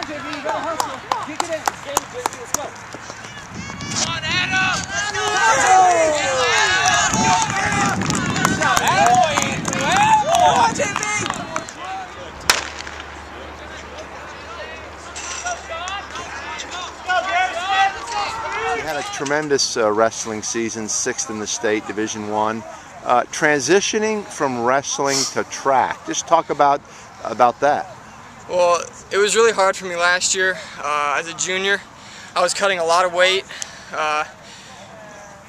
JV, you gotta hustle. Kick it in. Let's go. Come on, Adam! You had a tremendous wrestling season, 6th in the state, Division I. Transitioning from wrestling to track, just talk about that. Well, it was really hard for me last year. As a junior, I was cutting a lot of weight,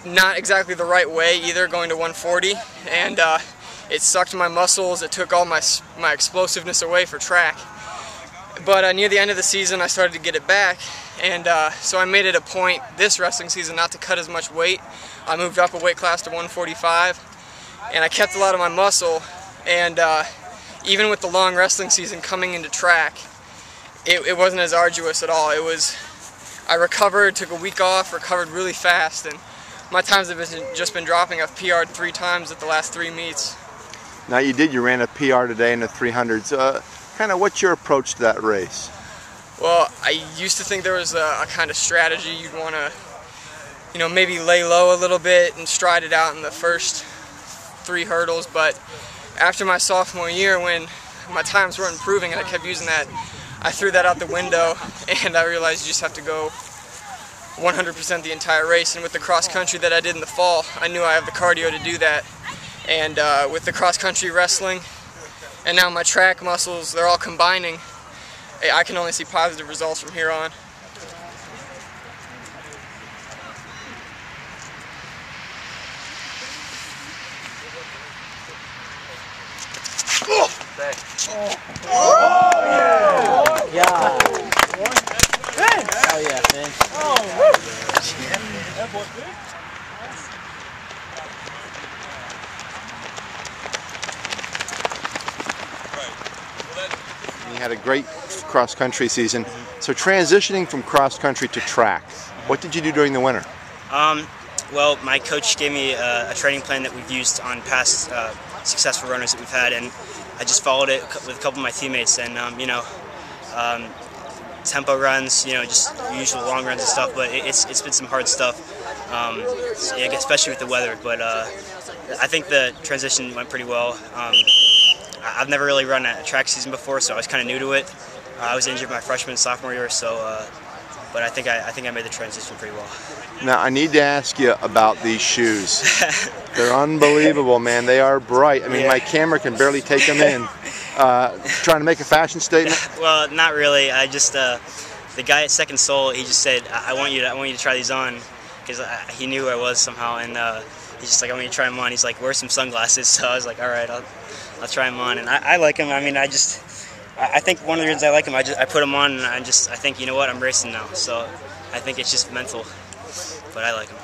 not exactly the right way either, going to 140, and it sucked my muscles. It took all my explosiveness away for track. But near the end of the season, I started to get it back, and so I made it a point this wrestling season not to cut as much weight. I moved up a weight class to 145, and I kept a lot of my muscle, and even with the long wrestling season coming into track, it wasn't as arduous at all. I recovered, took a week off, recovered really fast, and my times have just been dropping. I've PR'd 3 times at the last 3 meets. Now you ran a PR today in the 300s. Kind of what's your approach to that race? Well, I used to think there was a kind of strategy. You'd want to, maybe lay low a little bit and stride it out in the first 3 hurdles, but after my sophomore year, when my times weren't improving and I kept using that, I threw that out the window, and I realized you just have to go 100% the entire race. And with the cross country that I did in the fall, I knew I have the cardio to do that. And with the cross country wrestling, and now my track muscles, they're all combining, I can only see positive results from here on. Oh, yeah! Yeah. Oh, yeah, Finn. You had a great cross-country season. So transitioning from cross-country to track, what did you do during the winter? Well, my coach gave me a training plan that we've used on past successful runners that we've had, and I just followed it with a couple of my teammates, and tempo runs, just usual long runs and stuff, but it's been some hard stuff, especially with the weather, but I think the transition went pretty well. I've never really run a track season before, so I was kind of new to it. I was injured my freshman and sophomore year, so but I think I made the transition pretty well. Now I need to ask you about these shoes. They're unbelievable, man. They are bright. I mean, yeah. My camera can barely take them in. Trying to make a fashion statement? Well, not really. I just the guy at Second Soul, he just said, I want you to try these on, because he knew who I was somehow, and he's just like, I want you to try them on. He's like, wear some sunglasses. So I was like, all right, I'll try them on, and I like them. I mean, I think one of the reasons I like them, I put them on, and I think, you know what, I'm racing now. So I think it's just mental, but I like them.